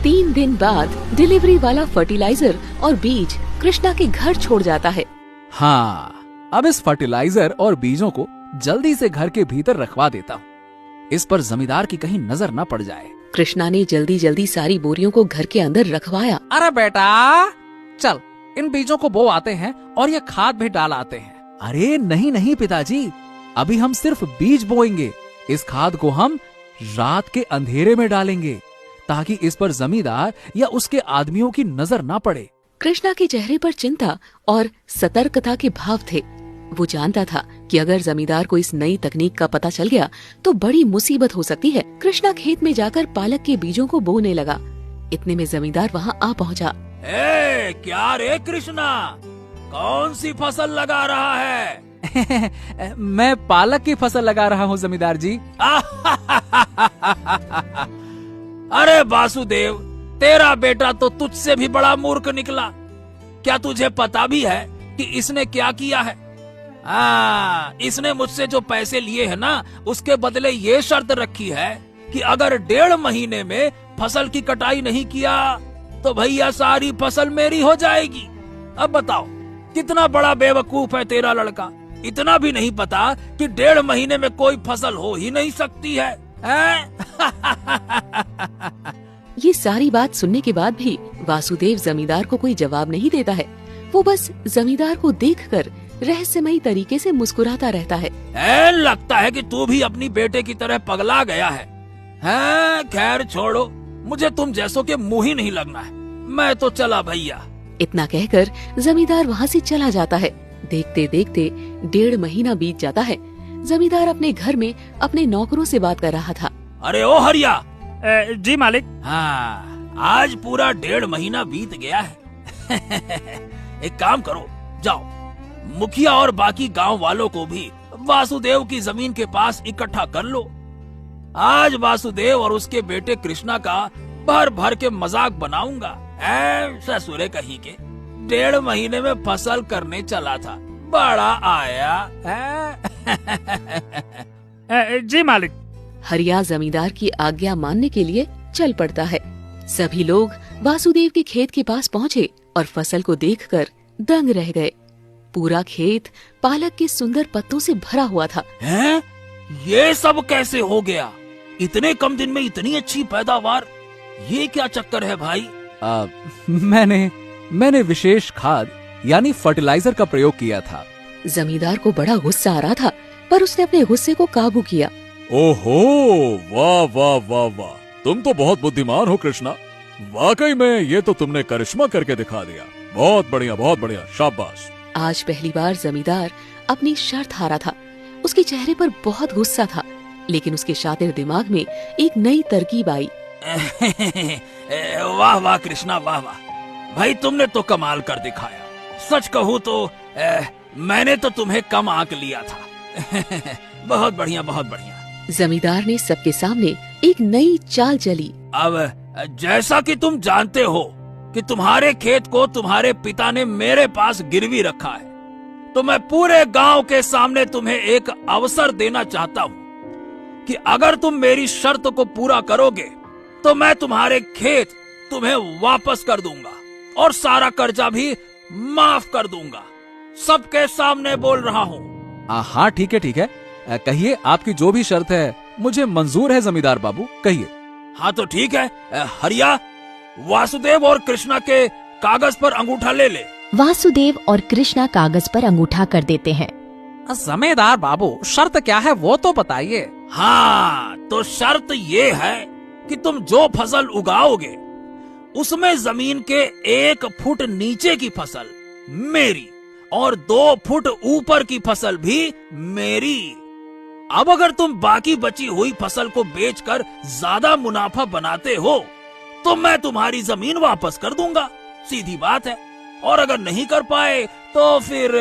3 दिन बाद डिलीवरी वाला फर्टिलाइजर और बीज कृष्णा के घर छोड़ जाता है। हाँ, अब इस फर्टिलाइजर और बीजों को जल्दी से घर के भीतर रखवा देता हूँ। इस पर जमींदार की कहीं नजर न पड़ जाए। कृष्णा ने जल्दी जल्दी सारी बोरियों को घर के अंदर रखवाया। अरे बेटा, चल इन बीजों को बो आते हैं और ये खाद भी डाल आते हैं। अरे नहीं नहीं पिताजी, अभी हम सिर्फ बीज बोएंगे। इस खाद को हम रात के अंधेरे में डालेंगे ताकि इस पर जमींदार या उसके आदमियों की नजर ना पड़े। कृष्णा के चेहरे पर चिंता और सतर्कता के भाव थे। वो जानता था कि अगर जमींदार को इस नई तकनीक का पता चल गया तो बड़ी मुसीबत हो सकती है। कृष्णा खेत में जाकर पालक के बीजों को बोने लगा। इतने में जमींदार वहाँ आ पहुँचा। क्या रे कृष्णा, कौन सी फसल लगा रहा है? मैं पालक की फसल लगा रहा हूँ जमींदार जी। अरे वासुदेव, तेरा बेटा तो तुझसे भी बड़ा मूर्ख निकला। क्या तुझे पता भी है कि इसने क्या किया है? इसने मुझसे जो पैसे लिए हैं ना, उसके बदले ये शर्त रखी है कि अगर 1.5 महीने में फसल की कटाई नहीं किया तो भैया सारी फसल मेरी हो जाएगी। अब बताओ कितना बड़ा बेवकूफ है तेरा लड़का। इतना भी नहीं पता कि 1.5 महीने में कोई फसल हो ही नहीं सकती है, ये सारी बात सुनने के बाद भी वासुदेव जमींदार को कोई जवाब नहीं देता है। वो बस जमींदार को देखकर रहस्यमयी तरीके से मुस्कुराता रहता है। लगता है कि तू भी अपनी बेटे की तरह पगला गया है। खैर छोड़ो, मुझे तुम जैसों के मुंह ही नहीं लगना है। मैं तो चला भैया। इतना कहकर जमींदार वहाँ से चला जाता है। देखते देखते 1.5 महीना बीत जाता है। जमींदार अपने घर में अपने नौकरों से बात कर रहा था। अरे ओ हरिया। जी मालिक। हाँ, आज पूरा 1.5 महीना बीत गया है। एक काम करो, जाओ मुखिया और बाकी गांव वालों को भी वासुदेव की जमीन के पास इकट्ठा कर लो। आज वासुदेव और उसके बेटे कृष्णा का भर भर के मजाक बनाऊंगा। ससुरे कहीं के 1.5 महीने में फसल करने चला था, बड़ा आया। जी मालिक। हरिया जमींदार की आज्ञा मानने के लिए चल पड़ता है। सभी लोग वासुदेव के खेत के पास पहुँचे और फसल को देखकर दंग रह गए। पूरा खेत पालक के सुंदर पत्तों से भरा हुआ था। ये सब कैसे हो गया? इतने कम दिन में इतनी अच्छी पैदावार, ये क्या चक्कर है भाई? मैंने विशेष खाद यानी फर्टिलाइजर का प्रयोग किया था। जमींदार को बड़ा गुस्सा आ रहा था, पर उसने अपने गुस्से को काबू किया। ओहो, वाह वाह वाह वाह, तुम तो बहुत बुद्धिमान हो कृष्णा। वाकई में ये तो तुमने करिश्मा करके दिखा दिया। बहुत बढ़िया, बहुत बढ़िया, शाबाश। आज पहली बार जमींदार अपनी शर्त हारा था। उसके चेहरे पर बहुत गुस्सा था, लेकिन उसके शातिर दिमाग में एक नई तरकीब आई। वाह वाह कृष्णा, वाह वाह भाई, तुमने तो कमाल कर दिखाया। सच कहूँ तो मैंने तो तुम्हें कम आंक लिया था। बहुत बढ़िया, बहुत बढ़िया। जमींदार ने सबके सामने एक नई चाल चली। अब जैसा कि तुम जानते हो कि तुम्हारे खेत को तुम्हारे पिता ने मेरे पास गिरवी रखा है, तो मैं पूरे गांव के सामने तुम्हें एक अवसर देना चाहता हूँ कि अगर तुम मेरी शर्त को पूरा करोगे तो मैं तुम्हारे खेत तुम्हें वापस कर दूंगा और सारा कर्जा भी माफ कर दूंगा। सबके सामने बोल रहा हूँ। हाँ ठीक है, ठीक है, कहिए, आपकी जो भी शर्त है मुझे मंजूर है जमींदार बाबू, कहिए। हाँ तो ठीक है, हरिया, वासुदेव और कृष्णा के कागज पर अंगूठा ले ले। वासुदेव और कृष्णा कागज पर अंगूठा कर देते हैं। जमींदार बाबू, शर्त क्या है वो तो बताइए। हाँ, तो शर्त ये है कि तुम जो फसल उगाओगे उसमें जमीन के 1 फुट नीचे की फसल मेरी और 2 फुट ऊपर की फसल भी मेरी। अब अगर तुम बाकी बची हुई फसल को बेचकर ज्यादा मुनाफा बनाते हो तो मैं तुम्हारी जमीन वापस कर दूंगा, सीधी बात है। और अगर नहीं कर पाए तो फिर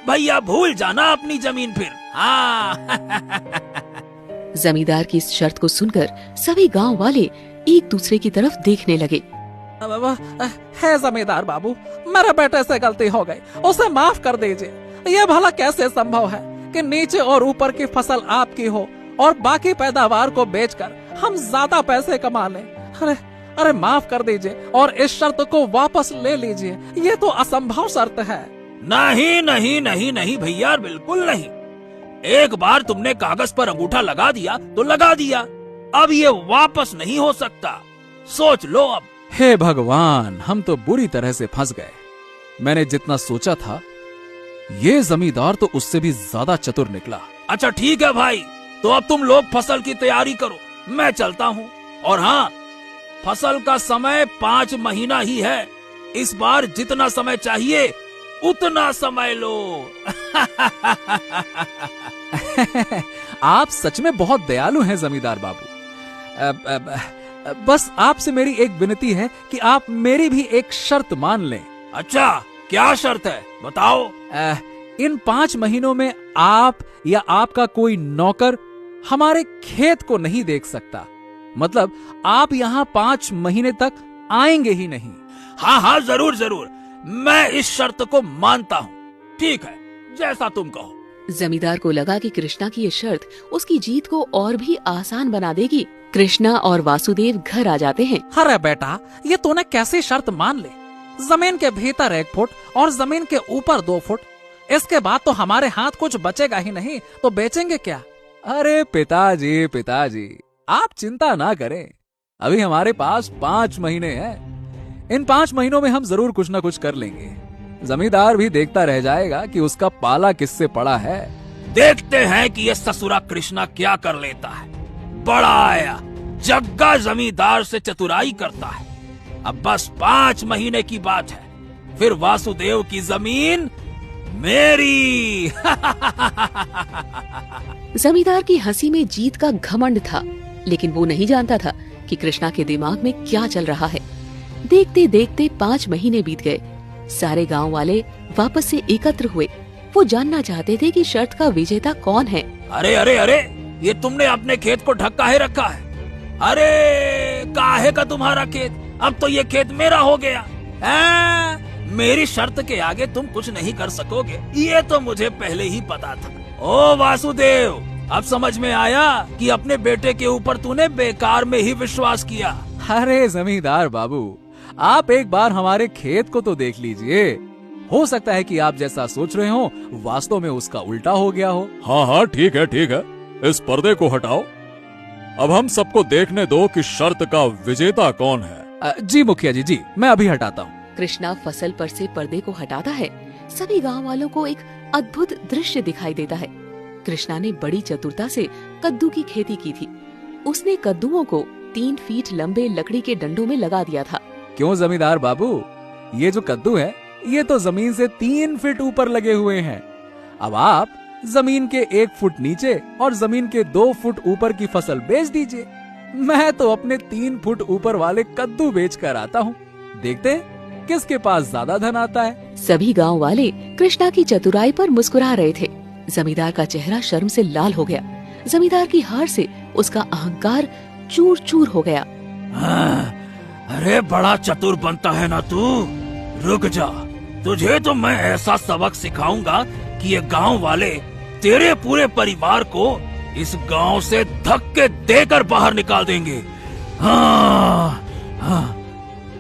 भैया भूल जाना अपनी जमीन फिर। हाँ। जमींदार की इस शर्त को सुनकर सभी गांव वाले एक दूसरे की तरफ देखने लगे। है जमींदार बाबू, मेरे बेटे से गलती हो गई, उसे माफ कर दीजिए। ये भला कैसे संभव है कि नीचे और ऊपर की फसल आपकी हो और बाकी पैदावार को बेचकर हम ज्यादा पैसे कमा लें। अरे अरे माफ कर दीजिए और इस शर्त को वापस ले लीजिए, ये तो असंभव शर्त है। नहीं नहीं नहीं नहीं भैया, बिल्कुल नहीं। एक बार तुमने कागज पर अंगूठा लगा दिया तो लगा दिया, अब ये वापस नहीं हो सकता। सोच लो अब। हे भगवान, हम तो बुरी तरह से फंस गए। मैंने जितना सोचा था ये जमींदार तो उससे भी ज्यादा चतुर निकला। अच्छा ठीक है भाई, तो अब तुम लोग फसल की तैयारी करो, मैं चलता हूँ। और हाँ, फसल का समय 5 महीना ही है। इस बार जितना समय चाहिए उतना समय लो। आप सच में बहुत दयालु हैं जमींदार बाबू। बस आपसे मेरी एक विनती है कि आप मेरी भी एक शर्त मान लें। अच्छा, क्या शर्त है बताओ। इन 5 महीनों में आप या आपका कोई नौकर हमारे खेत को नहीं देख सकता। मतलब आप यहाँ 5 महीने तक आएंगे ही नहीं। हाँ हाँ, जरूर जरूर, मैं इस शर्त को मानता हूँ। ठीक है, जैसा तुम कहो। जमींदार को लगा कि कृष्णा की ये शर्त उसकी जीत को और भी आसान बना देगी। कृष्णा और वासुदेव घर आ जाते हैं। अरे बेटा, ये तूने कैसी शर्त मान ली? जमीन के भीतर 1 फुट और जमीन के ऊपर 2 फुट। इसके बाद तो हमारे हाथ कुछ बचेगा ही नहीं, तो बेचेंगे क्या? अरे पिताजी पिताजी, आप चिंता ना करें, अभी हमारे पास 5 महीने हैं। इन 5 महीनों में हम जरूर कुछ ना कुछ कर लेंगे। जमींदार भी देखता रह जाएगा कि उसका पाला किससे पड़ा है। देखते हैं कि ये ससुरा कृष्णा क्या कर लेता है। बड़ा आया, जग्गा जमींदार से चतुराई करता है। अब बस 5 महीने की बात है, फिर वासुदेव की जमीन मेरी। जमींदार की हंसी में जीत का घमंड था, लेकिन वो नहीं जानता था कि कृष्णा के दिमाग में क्या चल रहा है। देखते देखते 5 महीने बीत गए। सारे गांव वाले वापस से एकत्र हुए। वो जानना चाहते थे कि शर्त का विजेता कौन है। अरे अरे अरे, ये तुमने अपने खेत को ढक काहे रखा है? अरे काहे का तुम्हारा खेत? अब तो ये खेत मेरा हो गया। मेरी शर्त के आगे तुम कुछ नहीं कर सकोगे, ये तो मुझे पहले ही पता था। ओ वासुदेव, अब समझ में आया कि अपने बेटे के ऊपर तूने बेकार में ही विश्वास किया। अरे जमींदार बाबू, आप एक बार हमारे खेत को तो देख लीजिए। हो सकता है कि आप जैसा सोच रहे हो वास्तव में उसका उल्टा हो गया हो। हाँ हाँ, ठीक है ठीक है, इस पर्दे को हटाओ। अब हम सबको देखने दो कि शर्त का विजेता कौन है। जी मुखिया जी, जी मैं अभी हटाता हूँ। कृष्णा फसल पर से पर्दे को हटाता है। सभी गांव वालों को एक अद्भुत दृश्य दिखाई देता है। कृष्णा ने बड़ी चतुरता से कद्दू की खेती की थी। उसने कद्दुओं को 3 फीट लंबे लकड़ी के डंडों में लगा दिया था। क्यों जमींदार बाबू, ये जो कद्दू है ये तो जमीन से 3 फीट ऊपर लगे हुए हैं। अब आप जमीन के 1 फुट नीचे और जमीन के 2 फुट ऊपर की फसल बेच दीजिए। मैं तो अपने 3 फुट ऊपर वाले कद्दू बेच कर आता हूँ। देखते हैं किसके पास ज्यादा धन आता है। सभी गांव वाले कृष्णा की चतुराई पर मुस्कुरा रहे थे। जमींदार का चेहरा शर्म से लाल हो गया। जमींदार की हार से उसका अहंकार चूर चूर हो गया। अरे बड़ा चतुर बनता है ना तू। रुक जा, तुझे तो मैं ऐसा सबक सिखाऊंगा कि ये गांव वाले तेरे पूरे परिवार को इस गांव से धक्के देकर बाहर निकाल देंगे। हाँ, हाँ।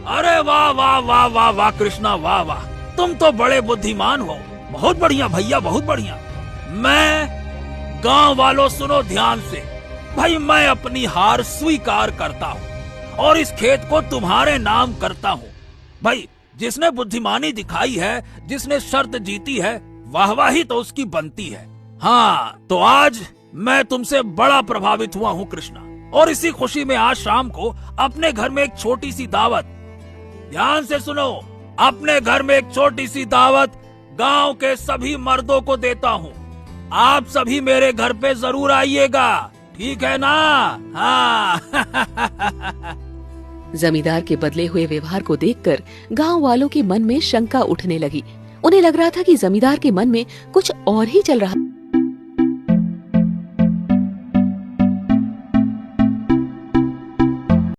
अरे वाह वाह वाह वाह वाह कृष्णा, वाह वाह, तुम तो बड़े बुद्धिमान हो। बहुत बढ़िया भैया, बहुत बढ़िया। मैं गांव वालों सुनो ध्यान से। भाई मैं अपनी हार स्वीकार करता हूँ और इस खेत को तुम्हारे नाम करता हूँ। भाई जिसने बुद्धिमानी दिखाई है, जिसने शर्त जीती है, वाहवाही तो उसकी बनती है। हाँ, तो आज मैं तुमसे बड़ा प्रभावित हुआ हूँ कृष्णा, और इसी खुशी में आज शाम को अपने घर में एक छोटी सी दावत, ध्यान से सुनो, अपने घर में एक छोटी सी दावत गांव के सभी मर्दों को देता हूँ। आप सभी मेरे घर पे जरूर आइएगा, ठीक है ना? हाँ। जमींदार के बदले हुए व्यवहार को देखकर गांव वालों के मन में शंका उठने लगी। उन्हें लग रहा था कि जमींदार के मन में कुछ और ही चल रहा।